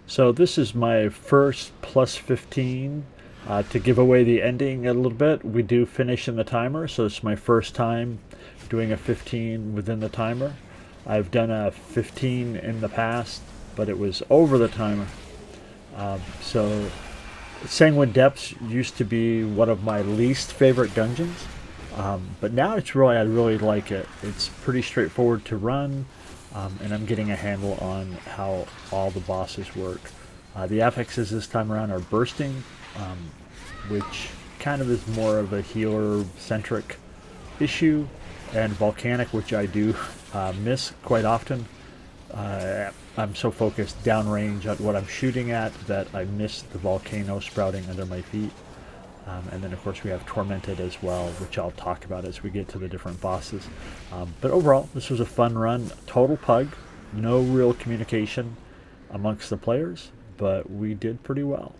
So this is my first plus 15. To give away the ending a little bit, we do finish in the timer, so it's my first time doing a 15 within the timer. I've done a 15 in the past, but it was over the timer. So Sanguine Depths used to be one of my least favorite dungeons, but now I really like it. It's pretty straightforward to run, and I'm getting a handle on how all the bosses work. The affixes this time around are bursting, which kind of is more of a healer-centric issue, and volcanic, which I do miss quite often. I'm so focused downrange at what I'm shooting at that I miss the volcano sprouting under my feet. And then of course we have Tormented as well, which I'll talk about as we get to the different bosses. But overall, this was a fun run. Total pug, no real communication amongst the players, but we did pretty well.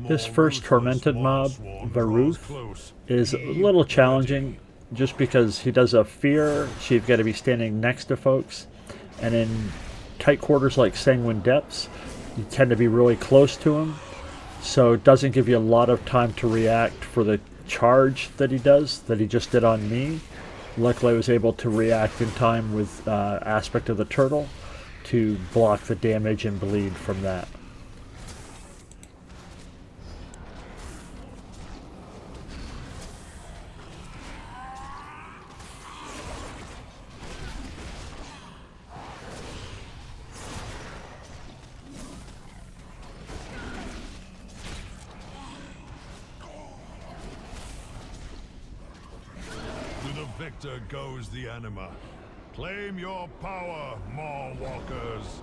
This first Tormented mob, Varruth, is a little challenging just because he does a fear, so you've got to be standing next to folks, and in tight quarters like Sanguine Depths, you tend to be really close to him, so it doesn't give you a lot of time to react for the charge that he does, that he just did on me. Luckily I was able to react in time with Aspect of the Turtle to block the damage and bleed from that. Victor goes the anima. Claim your power, Maw Walkers.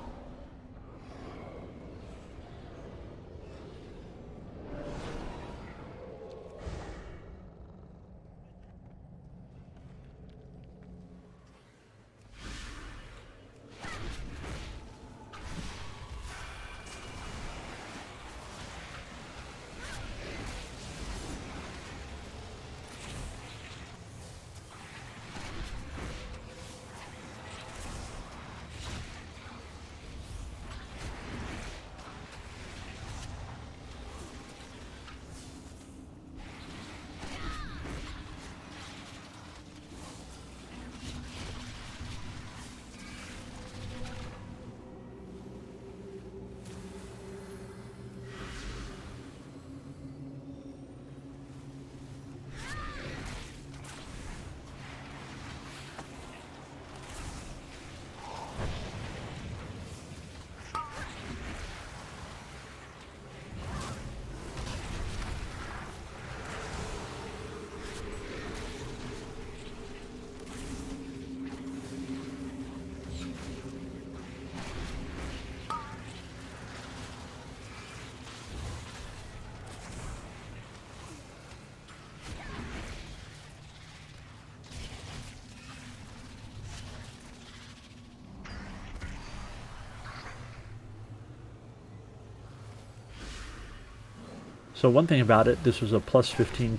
So one thing about it, this was a plus 15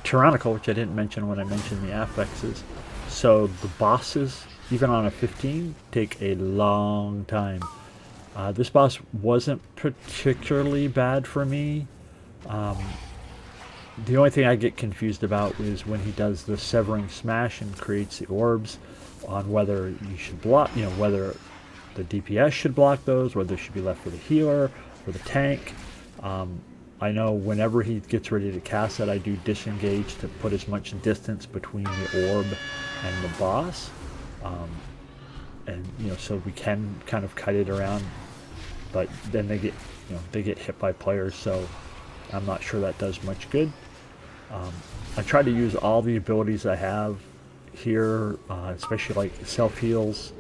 Tyrannical, which I didn't mention when I mentioned the affixes. So the bosses, even on a 15, take a long time. This boss wasn't particularly bad for me. The only thing I get confused about is when he does the Severing Smash and creates the orbs, on whether you should block, whether the DPS should block those, whether they should be left for the healer or the tank. I know whenever he gets ready to cast it, I do disengage to put as much distance between the orb and the boss, and so we can kind of kite it around. But then they get hit by players, so I'm not sure that does much good. I try to use all the abilities I have here, especially like self heals.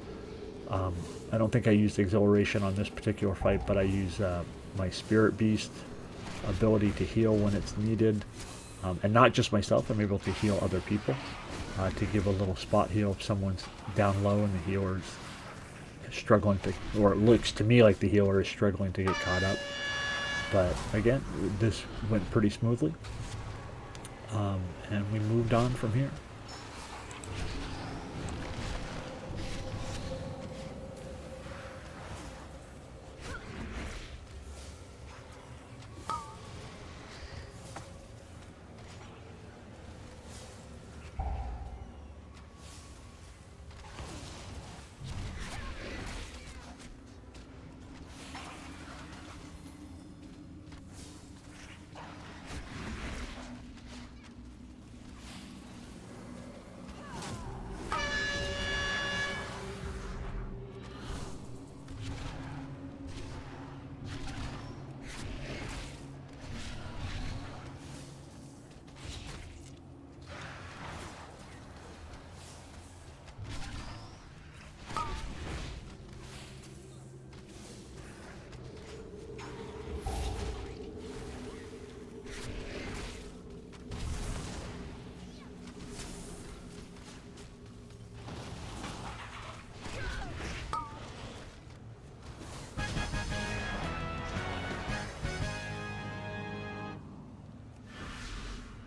I don't think I used Exhilaration on this particular fight, but I use my Spirit Beast ability to heal when it's needed, and not just myself. I'm able to heal other people, to give a little spot heal if someone's down low and the healer's struggling to, or it looks to me like the healer is struggling to get caught up. But again, this went pretty smoothly, and we moved on from here.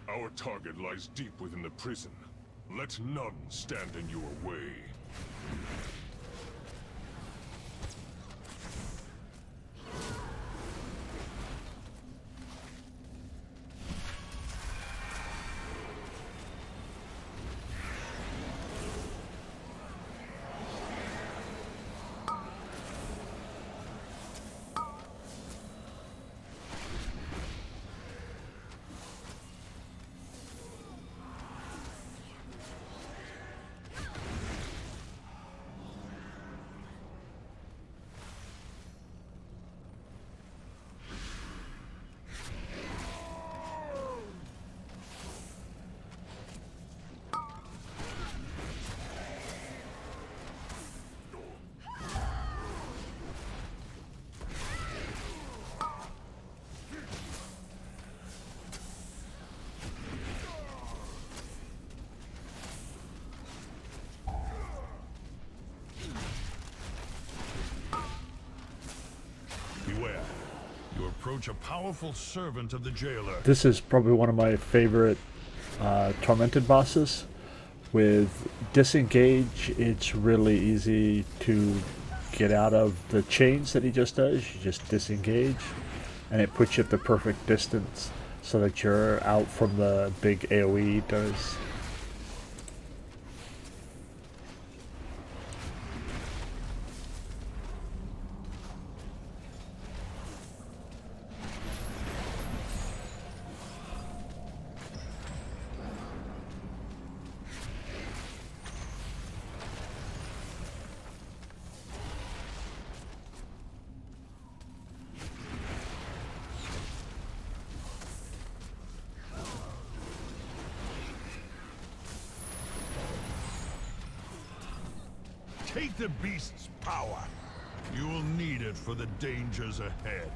Our target lies deep within the prison. Let none stand in your way. Beware. You approach a powerful servant of the jailer. This is probably one of my favorite Tormented bosses. With Disengage, it's really easy to get out of the chains that he just does. You just disengage, and it puts you at the perfect distance so that you're out from the big AoE he does. Take the beast's power. You will need it for the dangers ahead.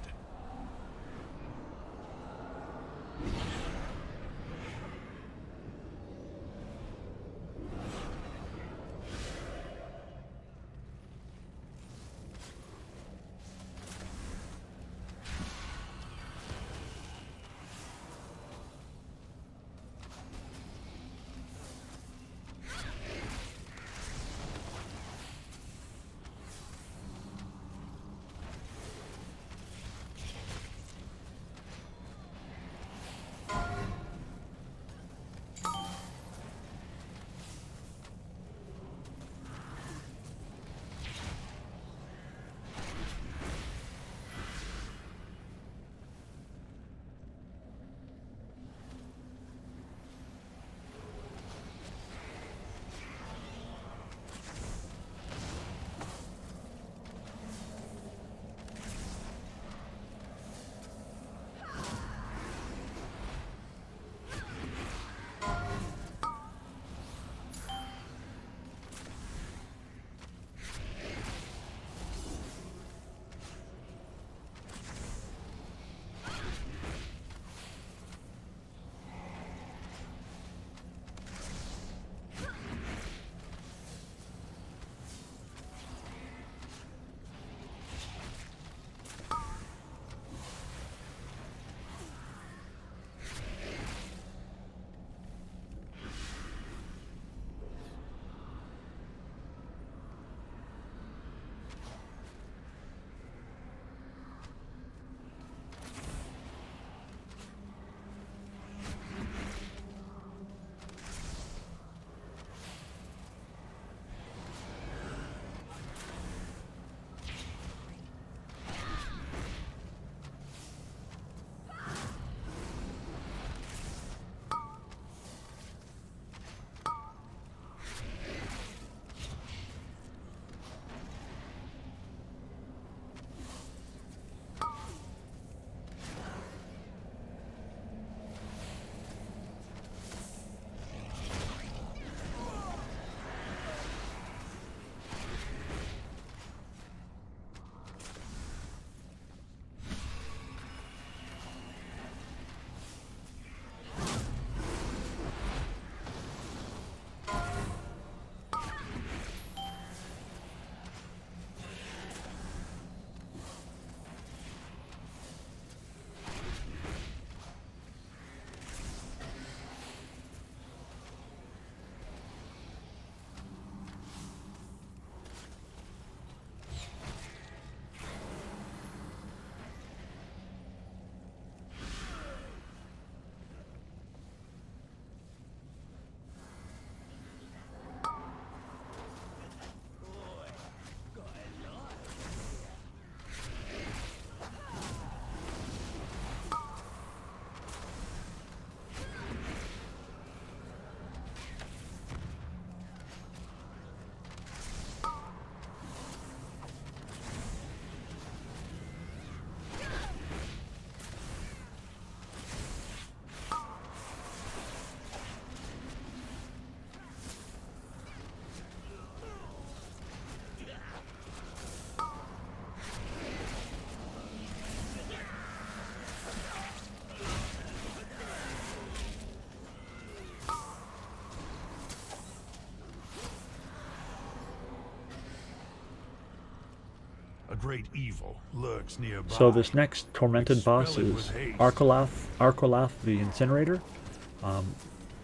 great evil lurks nearby. So this next Tormented boss Expel it is with haste. Arkolath the Incinerator.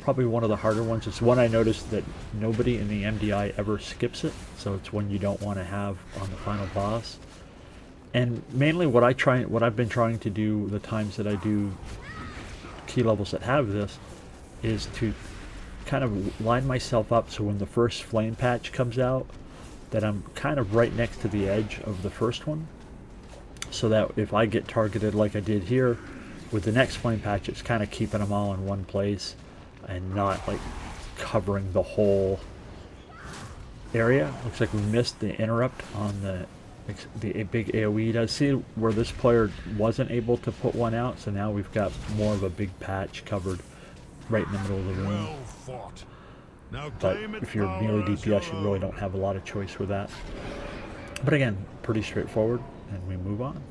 Probably one of the harder ones. It's one I noticed that nobody in the MDI ever skips it, so it's one you don't want to have on the final boss. And mainly what I've been trying to do the times that I do key levels that have this is to kind of line myself up so when the first flame patch comes out that I'm kind of right next to the edge of the first one, so that if I get targeted like I did here with the next flame patch, it's kind of keeping them all in one place and not like covering the whole area. Looks like we missed the interrupt on the big AoE does. See where this player wasn't able to put one out, so now we've got more of a big patch covered right in the middle of the room. Well fought. Now But claim its if you're power melee as DPS, your you really own. don't have a lot of choice with that. But again, pretty straightforward, and we move on.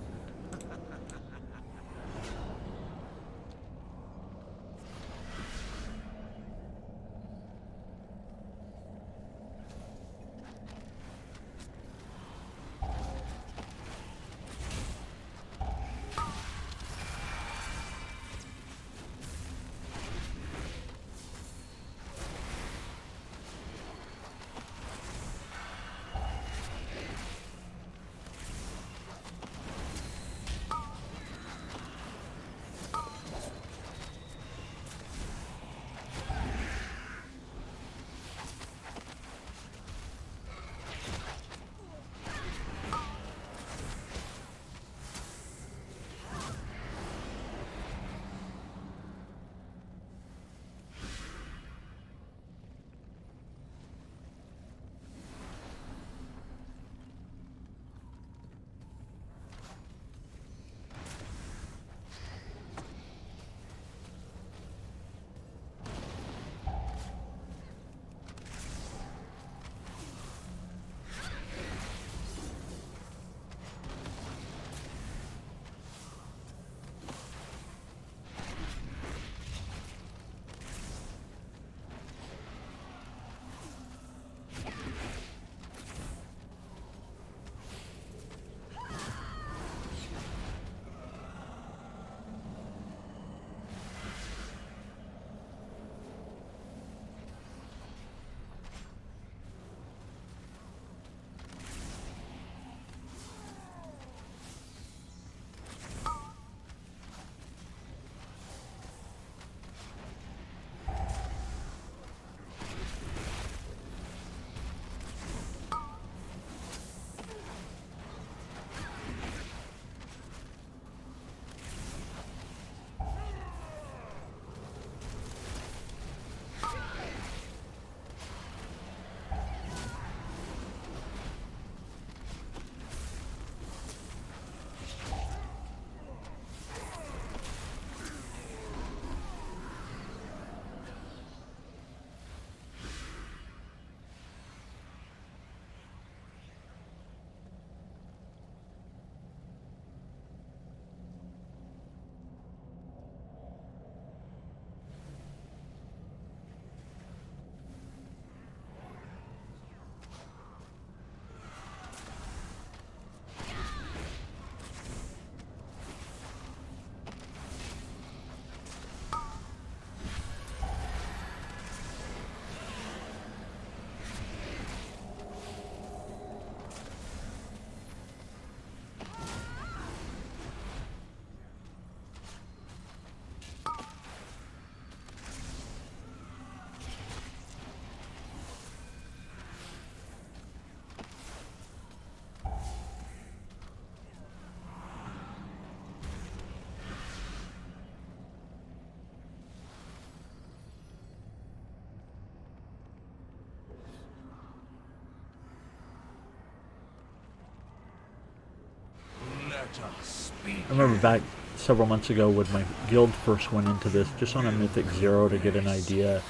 I remember back several months ago when my guild first went into this, just on a Mythic 0 to get an idea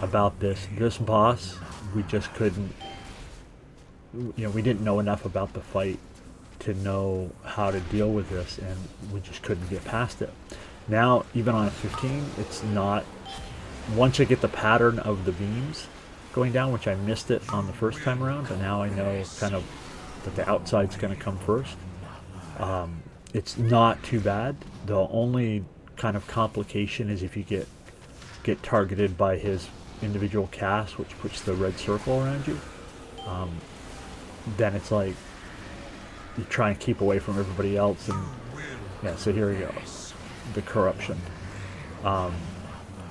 about this. This boss, we just couldn't, we didn't know enough about the fight to know how to deal with this, and we just couldn't get past it. Now, even on a 15, it's not, once I get the pattern of the beams going down, which I missed it on the first time around, but now I know kind of that the outside's going to come first. It's not too bad. The only kind of complication is if you get targeted by his individual cast, which puts the red circle around you. Then it's like you try and keep away from everybody else, and yeah. So here we go, the corruption, and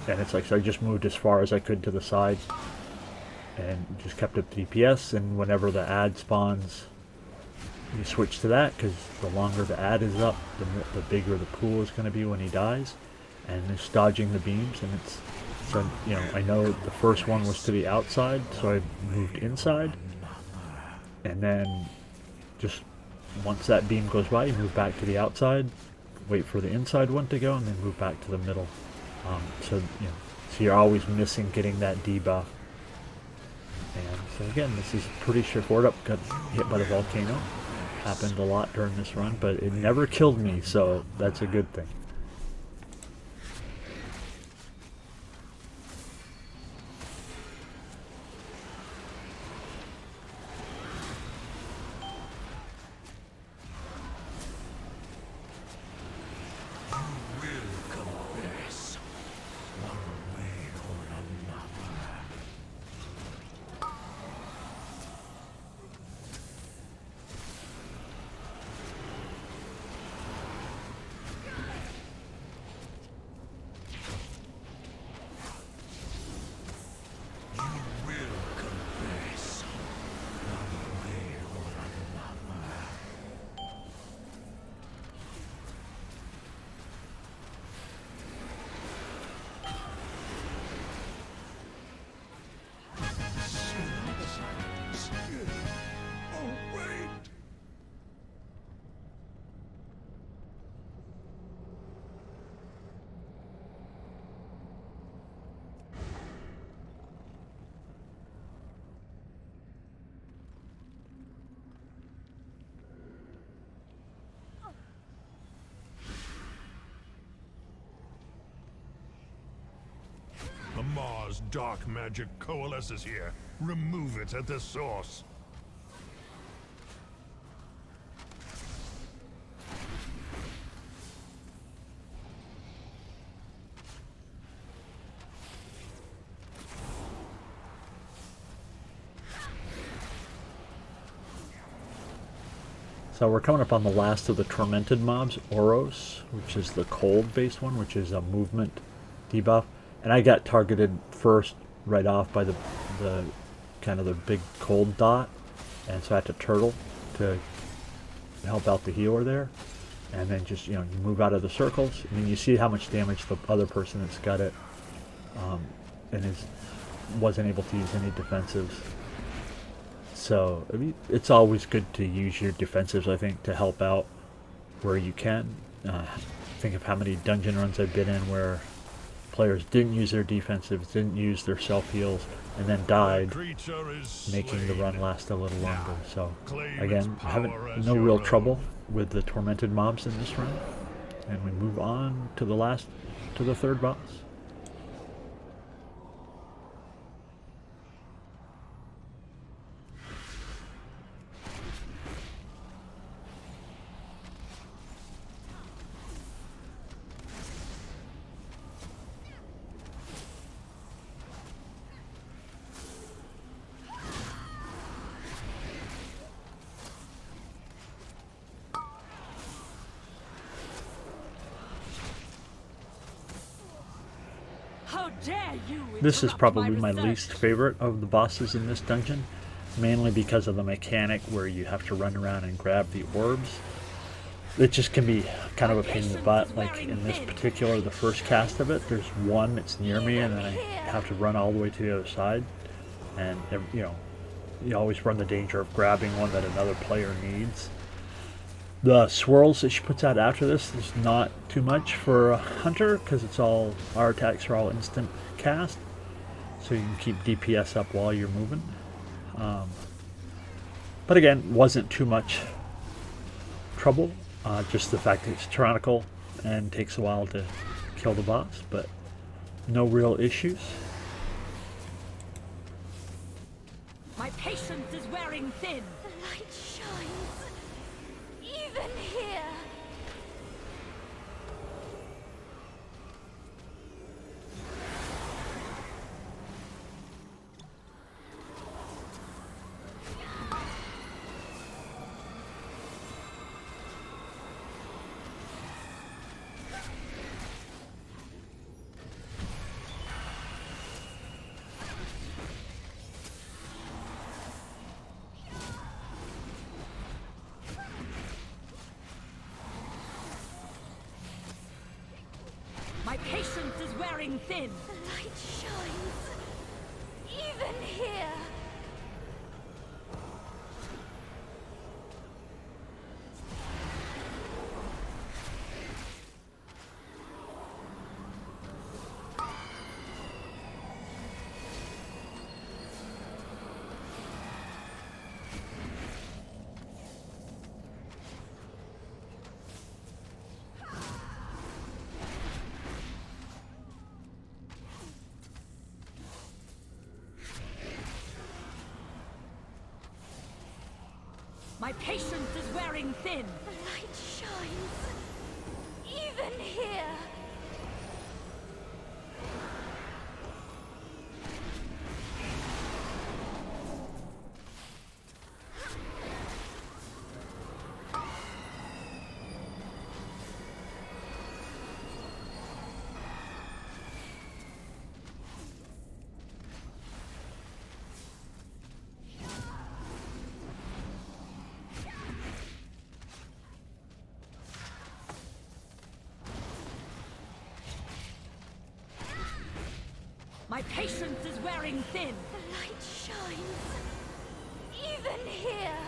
it's like, so I just moved as far as I could to the side, and just kept up the DPS. And whenever the ad spawns, you switch to that, because the longer the ad is up, the bigger the pool is going to be when he dies. And just dodging the beams, and it's, so, you know, I know the first one was to the outside, so I moved inside, and then just once that beam goes by, you move back to the outside, wait for the inside one to go, and then move back to the middle. So, you know, so you're always missing getting that debuff. And so again, this is pretty straightforward. Got hit by the volcano. Happened a lot during this run, but it never killed me, so that's a good thing. Mars' dark magic coalesces here. Remove it at the source. So we're coming up on the last of the Tormented mobs, Oros, which is the cold-based one, which is a movement debuff. And I got targeted first right off by the kind of the big cold dot, and so I had to turtle to help out the healer there. And then just, you know, you move out of the circles. I mean, you see how much damage the other person that's got it and wasn't able to use any defensives. So I mean, it's always good to use your defensives, I think, to help out where you can. Think of how many dungeon runs I've been in where players didn't use their defensives, didn't use their self-heals, and then died, making the run last a little longer. So again, no real trouble with the Tormented mobs in this run. And we move on to the third boss. This is probably my least favorite of the bosses in this dungeon, mainly because of the mechanic where you have to run around and grab the orbs. It just can be kind of a pain in the butt. Like in this particular, the first cast of it, there's one that's near me, and then I have to run all the way to the other side. And, you know, you always run the danger of grabbing one that another player needs. The swirls that she puts out after this is not too much for a hunter, because it's all, our attacks are all instant cast, so you can keep DPS up while you're moving. But again, wasn't too much trouble. Just the fact that it's tyrannical and takes a while to kill the boss, but no real issues. My patience is wearing thin. The light shines. patience is wearing thin. The light shines. Even here. My patience is wearing thin. The light shines. Even here. My patience is wearing thin. The light shines. Even here.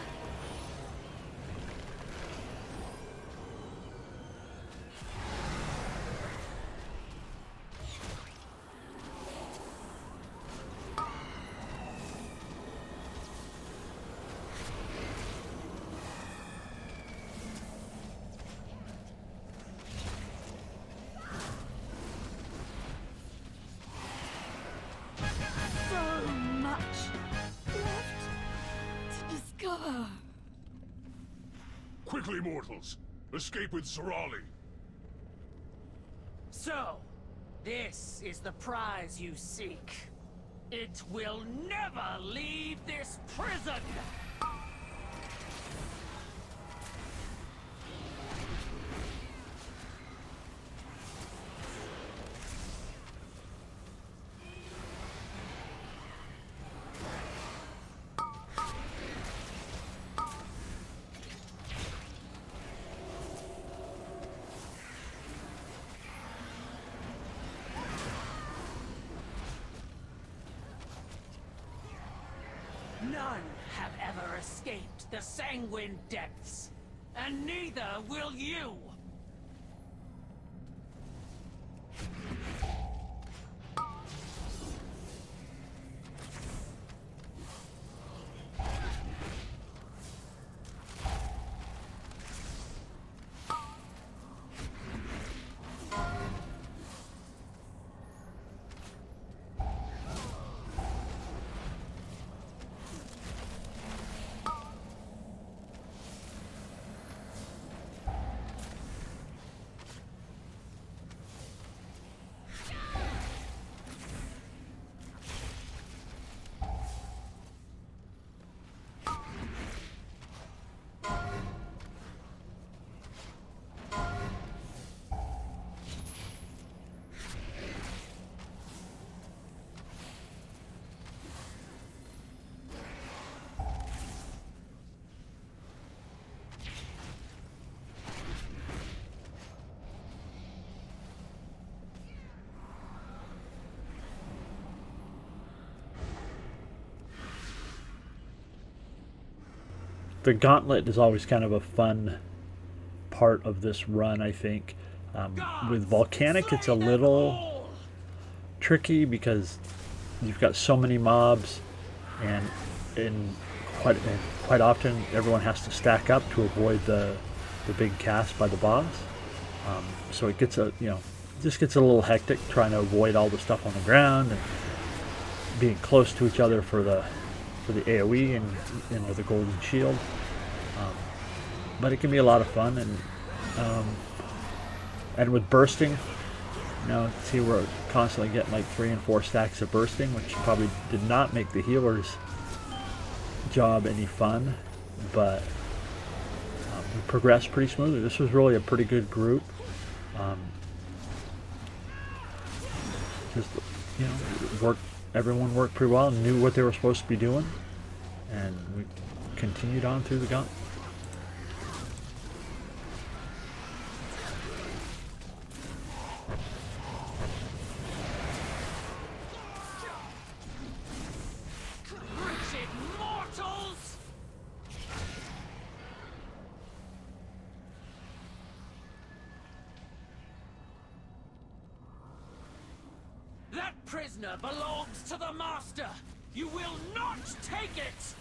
So much left to discover. Quickly, mortals! Escape with Sorali! So, this is the prize you seek. It will never leave this prison! None have ever escaped the Sanguine Depths, and neither will you! The Gauntlet is always kind of a fun part of this run, I think. With Volcanic, it's a little tricky because you've got so many mobs, and quite often everyone has to stack up to avoid the big cast by the boss. So it gets just gets a little hectic trying to avoid all the stuff on the ground and being close to each other for the AoE and with the golden shield. But it can be a lot of fun, and with bursting, see, we're constantly getting like 3 and 4 stacks of bursting, which probably did not make the healer's job any fun, but we progressed pretty smoothly. This was really a pretty good group. Everyone worked pretty well and knew what they were supposed to be doing, and we continued on through the Gauntlet. That prisoner belongs to the Master! You will not take it!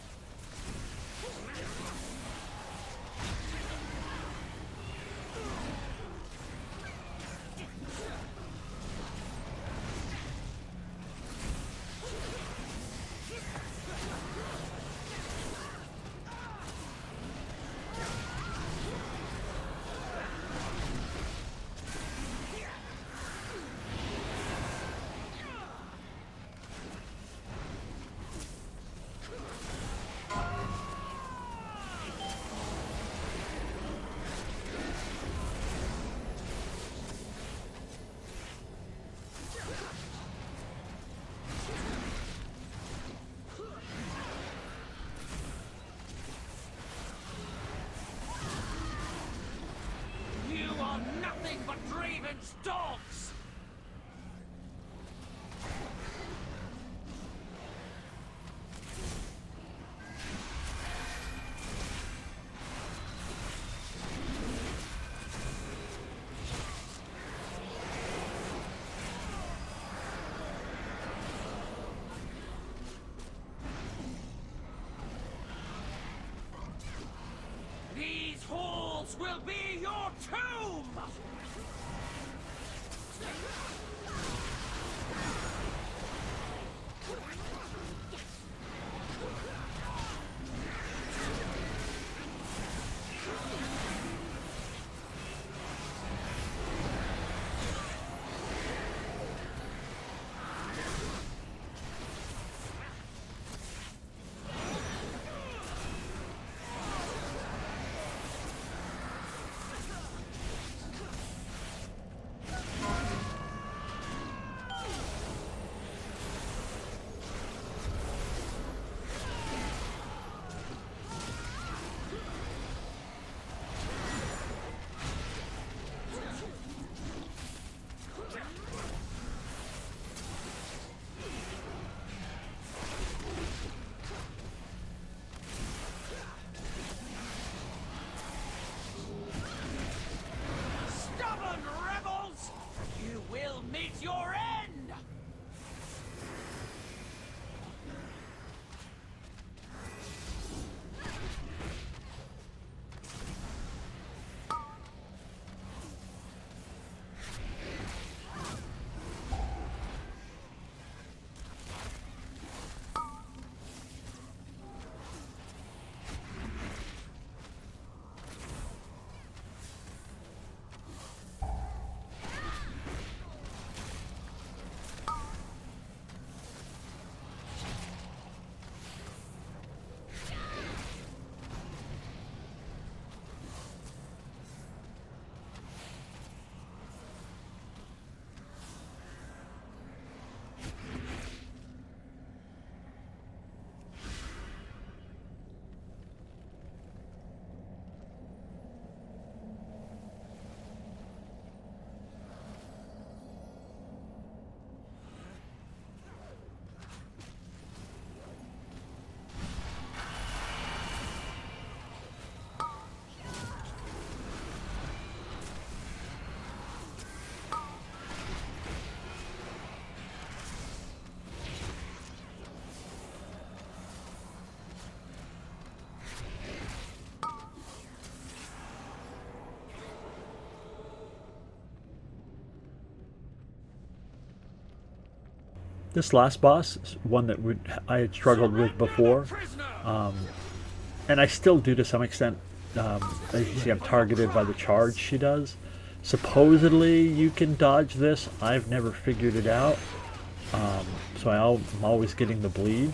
Nothing but Draven's dogs! These halls will be your tomb! Meet your end! This last boss is one that I had struggled with before, and I still do to some extent. As you see, I'm targeted by the charge she does. Supposedly you can dodge this. I've never figured it out, so I'm always getting the bleed.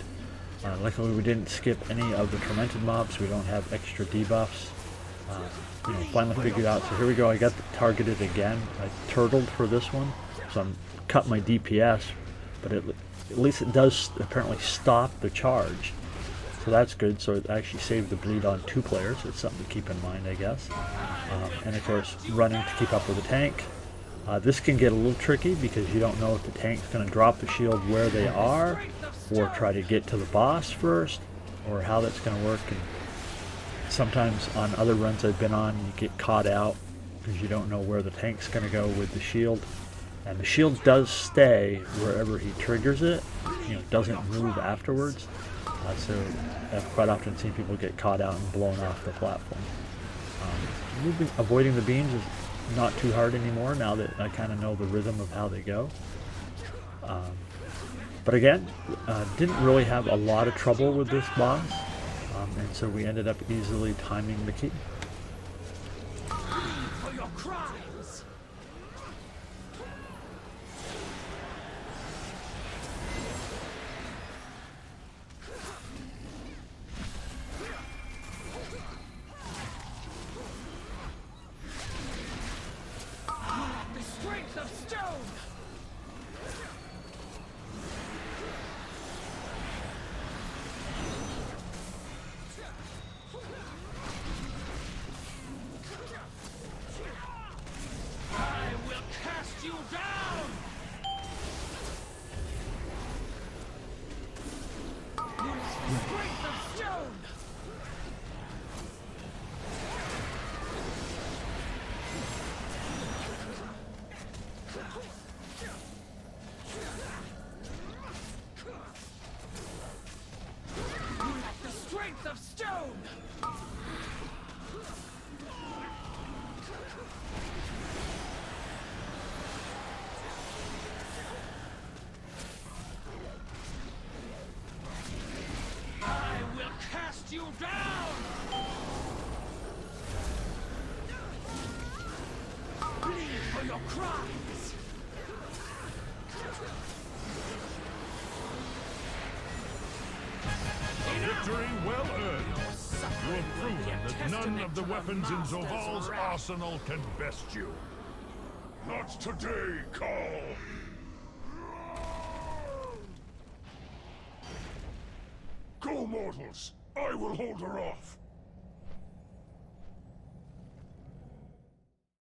Luckily we didn't skip any of the tormented mobs. We don't have extra debuffs. Finally figured out. So here we go. I got targeted again. I turtled for this one, so I'm cut my DPS. But at least it does apparently stop the charge, so that's good. So it actually saved the bleed on 2 players. It's something to keep in mind, I guess. And of course, running to keep up with the tank. This can get a little tricky because you don't know if the tank's going to drop the shield where they are, or try to get to the boss first, or how that's going to work. And sometimes on other runs I've been on, you get caught out because you don't know where the tank's going to go with the shield. And the shield does stay wherever he triggers it, doesn't move afterwards. So I've quite often seen people get caught out and blown off the platform. Avoiding the beams is not too hard anymore now that I kind of know the rhythm of how they go. But again, didn't really have a lot of trouble with this boss, and so we ended up easily timing the key. For your crimes! The strength of stone! I will cast you down! The strength of stone! The strength of stone! I will cast you down! Bleed for your crimes! Victory well earned. You have proven that none of the weapons in Torvald's arsenal can best you. Not today, Kaal! Go, mortals! I will hold her off!